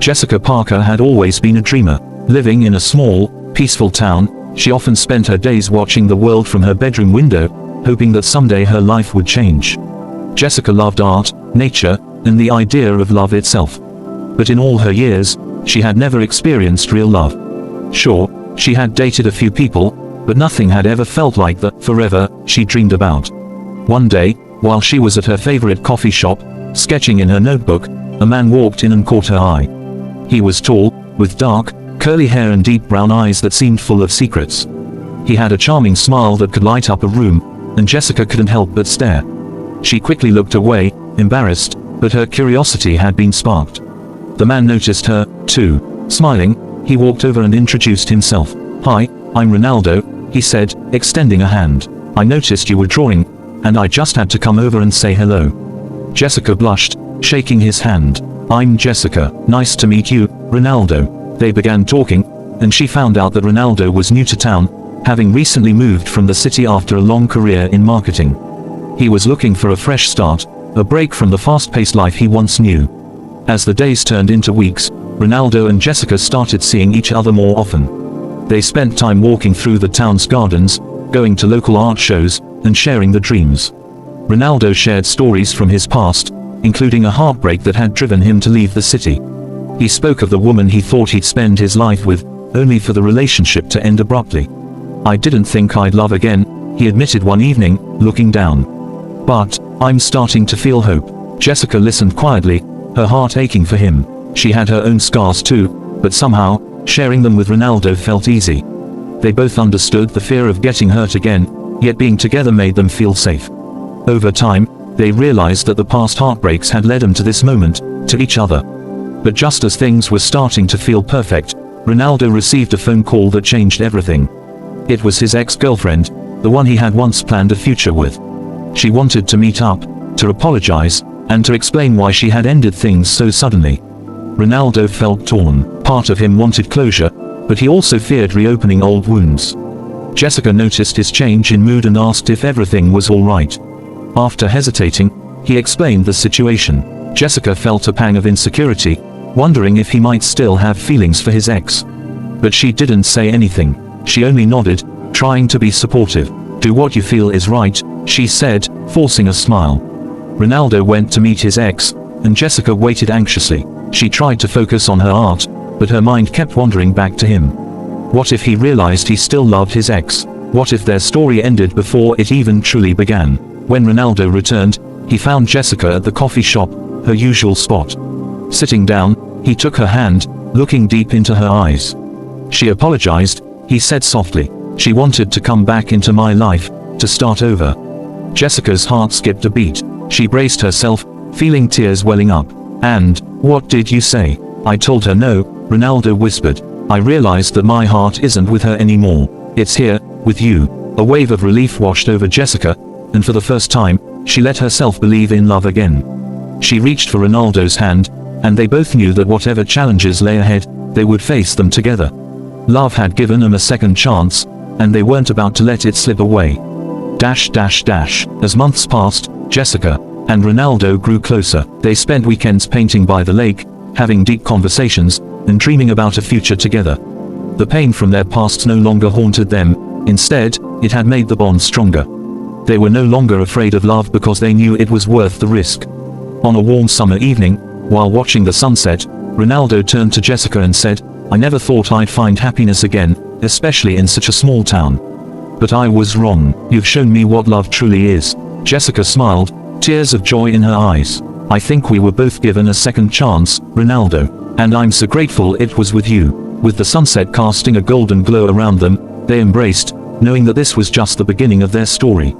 Jessica Parker had always been a dreamer. Living in a small, peaceful town, she often spent her days watching the world from her bedroom window, hoping that someday her life would change. Jessica loved art, nature, and the idea of love itself. But in all her years, she had never experienced real love. Sure, she had dated a few people, but nothing had ever felt like the forever she dreamed about. One day, while she was at her favorite coffee shop, sketching in her notebook, a man walked in and caught her eye. He was tall, with dark, curly hair and deep brown eyes that seemed full of secrets. He had a charming smile that could light up a room, and Jessica couldn't help but stare. She quickly looked away, embarrassed, but her curiosity had been sparked. The man noticed her, too. Smiling, he walked over and introduced himself. "Hi, I'm Ronaldo," he said, extending a hand. "I noticed you were drawing, and I just had to come over and say hello." Jessica blushed, shaking his hand. "I'm Jessica. Nice to meet you, Ronaldo." They began talking, and she found out that Ronaldo was new to town, having recently moved from the city after a long career in marketing. He was looking for a fresh start, a break from the fast-paced life he once knew. As the days turned into weeks, Ronaldo and Jessica started seeing each other more often. They spent time walking through the town's gardens, going to local art shows, and sharing their dreams. Ronaldo shared stories from his past, including a heartbreak that had driven him to leave the city. He spoke of the woman he thought he'd spend his life with, only for the relationship to end abruptly. "I didn't think I'd love again," he admitted one evening, looking down. "But I'm starting to feel hope." Jessica listened quietly, her heart aching for him. She had her own scars too, but somehow, sharing them with Ronaldo felt easy. They both understood the fear of getting hurt again, yet being together made them feel safe. Over time, they realized that the past heartbreaks had led them to this moment, to each other. But just as things were starting to feel perfect, Ronaldo received a phone call that changed everything. It was his ex-girlfriend, the one he had once planned a future with. She wanted to meet up, to apologize, and to explain why she had ended things so suddenly. Ronaldo felt torn. Part of him wanted closure, but he also feared reopening old wounds. Jessica noticed his change in mood and asked if everything was all right. After hesitating, he explained the situation. Jessica felt a pang of insecurity, wondering if he might still have feelings for his ex. But she didn't say anything. She only nodded, trying to be supportive. "Do what you feel is right," she said, forcing a smile. Ronaldo went to meet his ex, and Jessica waited anxiously. She tried to focus on her art, but her mind kept wandering back to him. What if he realized he still loved his ex? What if their story ended before it even truly began? When Ronaldo returned, he found Jessica at the coffee shop, her usual spot. Sitting down, he took her hand, looking deep into her eyes. "She apologized," he said softly. "She wanted to come back into my life, to start over." Jessica's heart skipped a beat. She braced herself, feeling tears welling up. "And what did you say?" "I told her no," Ronaldo whispered. "I realized that my heart isn't with her anymore. It's here, with you." A wave of relief washed over Jessica, and for the first time, she let herself believe in love again. She reached for Ronaldo's hand, and they both knew that whatever challenges lay ahead, they would face them together. Love had given them a second chance, and they weren't about to let it slip away. As months passed, Jessica and Ronaldo grew closer. They spent weekends painting by the lake, having deep conversations, and dreaming about a future together. The pain from their pasts no longer haunted them, instead, it had made the bond stronger. They were no longer afraid of love because they knew it was worth the risk. On a warm summer evening, while watching the sunset, Ronaldo turned to Jessica and said, "I never thought I'd find happiness again, especially in such a small town. But I was wrong. You've shown me what love truly is." Jessica smiled, tears of joy in her eyes. "I think we were both given a second chance, Ronaldo. And I'm so grateful it was with you." With the sunset casting a golden glow around them, they embraced, knowing that this was just the beginning of their story.